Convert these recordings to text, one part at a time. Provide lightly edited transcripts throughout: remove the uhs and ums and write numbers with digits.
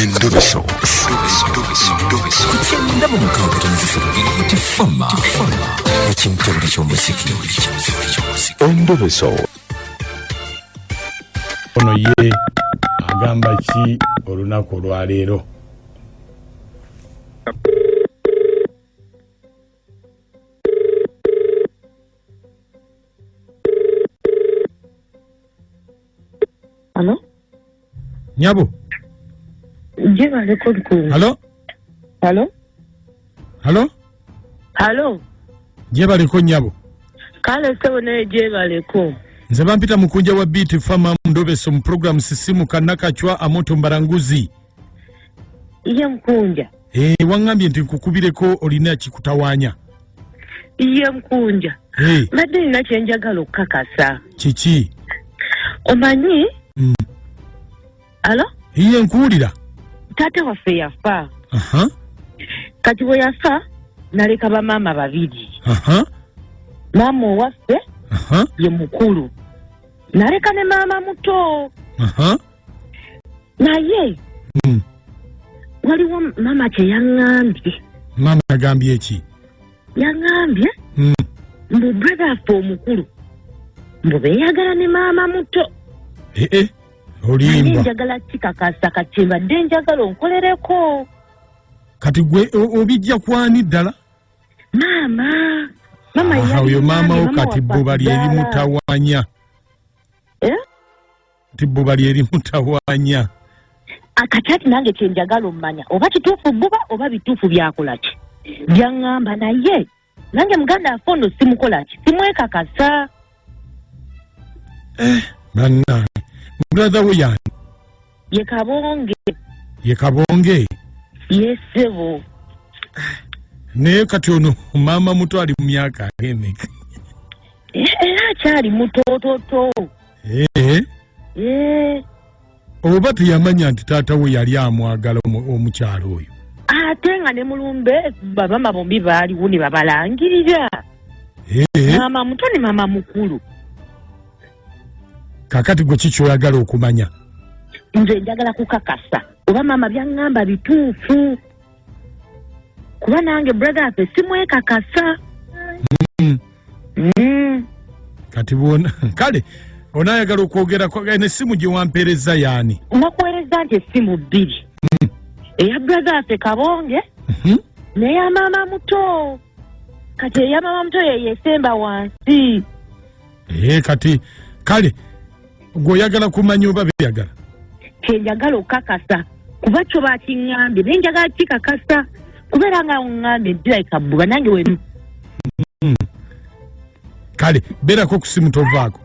Endobeso. Kugenda mu mukaaga tonzifuna tifama ekintu ky'omuziki. Endobeso. Ono ye agamba ki olunaku olwaleero? Hello? Nyabo? Jeba record call. Hello? Hello? Hello? Hello? Jeba liko nyabo? Kale sebo ne jeba liko. Nze bampita Mukunja wa Beat Fama Endobeso mu program Siriimu kanakachwa amoto mbaranguzi. Iye Mukunja. Wangambye nti nkukubireko olina kikutawanya. Iye Mukunja. Madde nina kyenjagala okukakasa. Kiki? Omanyi? Hello? Iye nkuwulira. Tate waffe yafa. Kati bwe yafa naleka bamaama babiri. Maama owaffe ye mukulu. Naleka ne maama muto. Naye waliwo maama kye yaŋŋambye. Maama yagambye eki? Yaŋŋambye mbu brother affe omukulu mbu beeyagala ne maama muto. Olimba. Njagala kikakasa kati mbadde njagala onkolereko. Kati gwe obijja kwani ddala? Mama yali. Oyo maama wo kati bbuba lyeri mutawanya. Tibbuba lyeri mutawanya. Akati nange kyenjagala ommanya oba kituufu bbuba oba bituufu byakola ki. Byaŋŋamba naye nange muganda afondo simukola ki simwekakasa. Bannange brother we yani? Ye Kabonge. Ye Kabonge? Yes sebo. Naye kati ono maama muto ali mu myaka emeka? Era akyali mutototo. Oba teyamanya nti taata we yali amwagala omukyalo oyo? Ate nga ne mulumbe bamaama bombi baaliwo ne babalangirira. Maama muto ne maama mukulu. Kakati gwe kiki oyagala okumanya? Nze njagala kukakasa oba maama byaŋŋamba bituufu. Kuba nange brother affe simwekakasa. Kati bona kale onayagala okwogera n'essimu gye wampeereza yaani? Nakuweereza nti essimu bbiri. Eya brother affe Kabonge n'eya maama muto. Kati eya maama muto yeesemba wansi. Kati kale gwe oyagala kumanya oba beeyagala? Kyenjagala okukakasa kuba kyo bakiŋŋambye naye njagala kikakasa kubeera nga oŋŋambye ndirayika bbuba nange we. Kale beerako ku simu tovaako.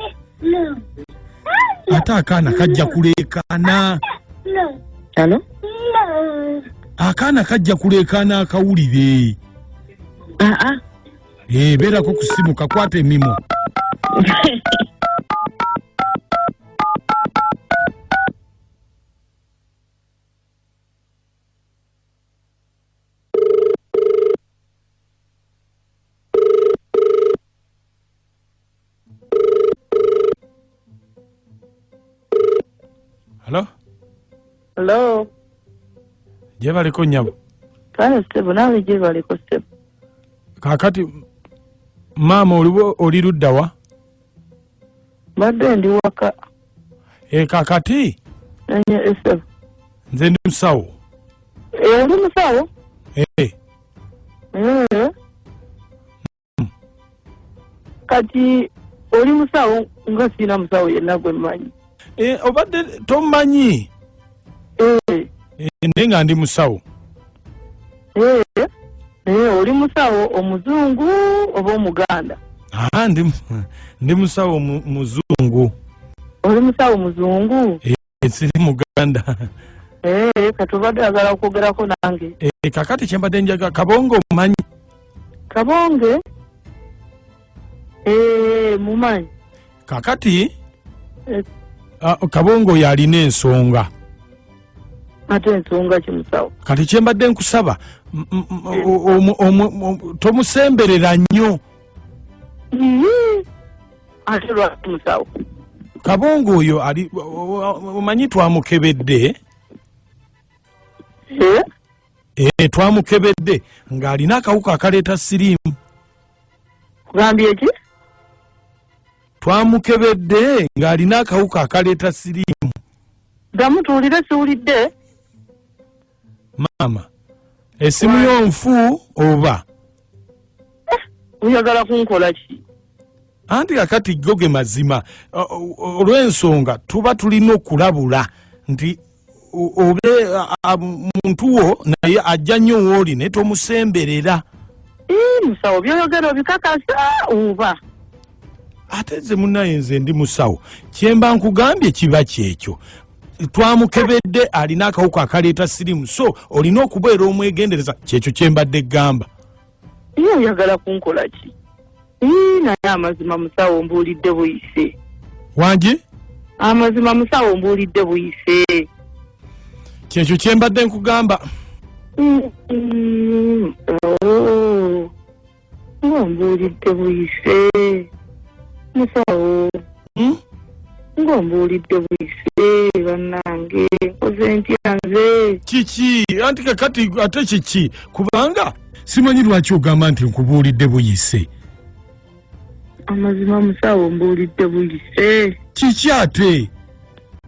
Ate akaana kajja kuleekaana. Hello? Akaana kajja kuleekaana akawulire. Beerako ku simu kakwata emimo. Hello? Hello? Gye baliko nnyabo? Kale sebo nawe gye baliko sebo. Kaakati maama oli ludda wa? Badde ndi waka. Kaakati? Sebo. Nze ndi musawo. Oli musawo? Kati oli musawo nga sina musawo yenna gwe mmanyi. Obadde tomanyi? Naye nga ndi musawo. Oli musawo omuzungu oba omuganda? Ndi musawo muzungu. Oli musawo muzungu? Siri muganda. Kati obadde oyagala okwogerako nange? Kakati kyembadde njagala Kabonge omumanyi? Kabonge? Mumanyi. Kakati Kabonge oyo alina ensonga. Ate ensonga ki musawo? Kati kyembadde nkusaba tomusemberera nnyo. Ate lwaki musawo? Kabonge oyo ali omanyi twamukebedde Twamukebedde ng'alina akawuka akaleeta siriimu. Kugambye ki? Twamukebedde ng'alina akawuka akaleeta siriimu. Gamutuulire siwulidde. Maama, essimu y'onfu oba? Oyagala kunkola ki? Anti kakati go ge mazima. Olw'ensonga tuba tulina okulabula nti obe muntu wo naye ajja nnyo wooli naye tomusemberera. Musawo by'oyogera obikakasa oba? Ate nze munnaye nze ndi musawo. Kyemba nkugambye kiba kyekyo. Twamukebedde alina akawuka akaleeta siriimu, so olina okubeera omwegendereza. Kyekyo kyembadde ggamba. Oyagala kunkola ki? Naye amazima musawo mbuulidde buyise. Wange? Amazima musawo mbuulidde buyise. Kyekyo kyembadde nkugamba. Ng'ombuulidde buyise musawo. Ng'ombuulidde buyise bannange, nkoze ntya nze? Kiki? Anti kakati ate kiki? Kubanga simanyi lwaki ogamba nti nkubuulidde buyise. Amazima musawo mbuulidde buyise. Kiki ate?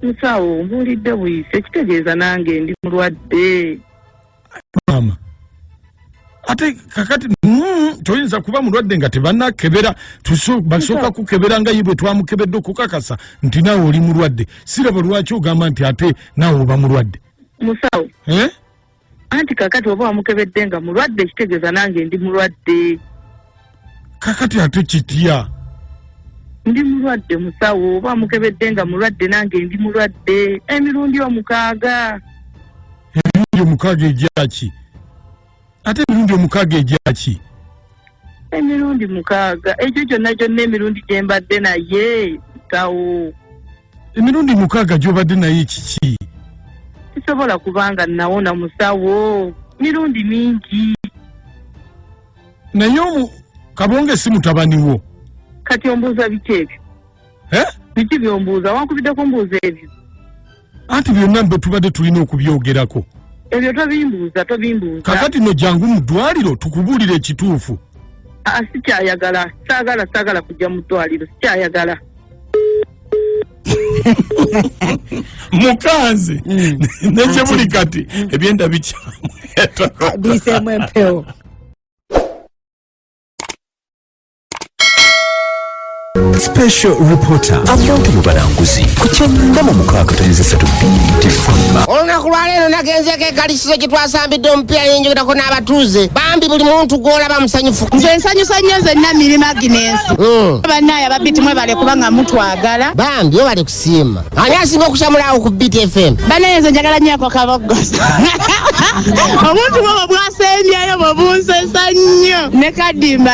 Musawo mbuulidde buyise, kitegeeza nange ndi mulwadde. Maama, ate kakati toyinza kuba mulwadde nga tebannakebera. Basooka kukebera nga ye bwe twamukebedde okukakasa nti naawe oli mulwadde. Siraba lwaki ogamba nti ate naawe oba mulwadde. Musawo, anti kakati oba wamukebedde nga mulwadde, kitegeeza nange ndi mulwadde. Kakati ate kitya? Ndi mulwadde musawo, oba wamukebedde nga mulwadde nange ndi mulwadde. Emirundi 6. Emirundi 6 egyaki? Ate emirundi 6 egyaki? Emirundi 6 ekyo kyonna emirundi gye mbadde naye musawo. Emirundi 6 gy'obadde naye kiki? Tisobola kubanga nawona musawo, mirundi mingi. Naye Kabonge si mutabani wo. Kati ombuuza biki ebyo? Biki byombuuza? Wankubiddeko mbuuza ebyo? Anti byonna mbe tubadde tulina okubyogerako. Ebyo tobimbuuza. Kakati no jangu mu ddwaliro tukubuulire ekituufu. Sikyayagala. Saagala kujja mu ddwaliro. Sikyayagala. Mukanzi nekye buli kati ebyenda bikyamu. Bisemu empewo. Special reporter abantu mu balanguzi ku 96.3 olunaku lwaleero nagenzeko egalisizo gye twasambidde omupiira yenjogerako n'abatuuze bambi buli muntu gw'olaba musanyufu. Nze nsanyusa nnyo nzenna Mirimu Agnes. Bannaye ababiti mwebale kubanga mutwagala. Bambi yo bali kusiima. Ani asinga okusamulaawo ku BT FM? Bannaye nze njagala nnyo ako kaboggosa. Omuntu bw'oba bwasembyayo bwe bunsesa nnyo. Ne kadimba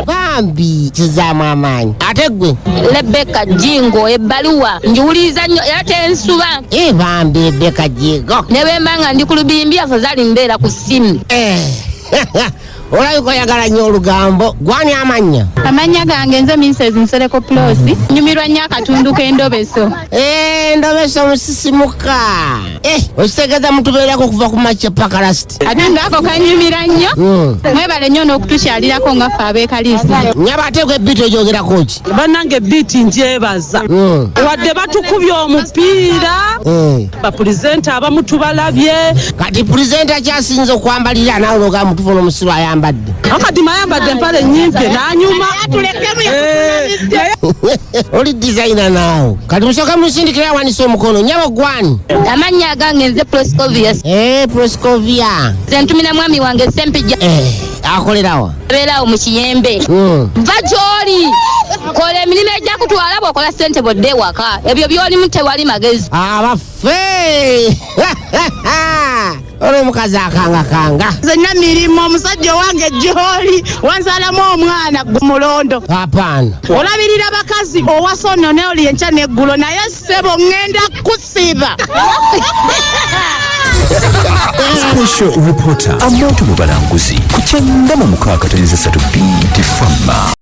bambi kizaamu amaanyi. Ate gwe Rebecca Jingo ebbaluwa njiwuliza nnyo era tensuba. Bambi Rebecca Jingo ne bwe mbanga ndi ku lubimbi afazali mbeera ku ssimu. Olabika oyagala nnyo olugambo. Gwani amannya? Amannya gange nze Mrs. Nsereko Plosi. Nyumirwa nnyo akatundu k'Endobeso. Endobeso musisimuka. Okitegeeza mutubeerako kuva ku makya paka lasiti. Akatundu ako kanyumira nnyo. Mwebale nnyo n'okutukyalirako nga ffe ab'ekaliisa. Nyaba ate gwe biiti ogyogerako ki? Bannange biiti njebaza. Wadde batukubye omupiira. Bapulezenta abamu tubalabye. Kati pulezenta akyasinza okwambalira naawe n'ogamba tufuna omusiru ayambadde. Akadima ayambadde empale nnyimpi n'anyuma. Oli designer naawe. Kati musooka musindikira awanisa omukono. Nyabo gwani? Amannya agange nze Proscovia. Proscovia. Nze ntumira mwami wange Sempijja. Akolerawa? Abeerawo mu Kiyembe. Va gy'oli. Kola emirimu ejja kutwala bw'okola ssente bw'odde ewaka. Ebyo by'olimu tewali magezi. Abaffe! Olwo omukazi akangakanga. Nzenna Mirimu omusajja wange gy'oli wanzaalamu omwana gumulondo. Apaana. Olabirira bakazi owasono ne oli enkya n'eggulo naye ssebo ŋŋenda kusiba. Special reporter abantu mu balanguzi ku 96.3 BT FM.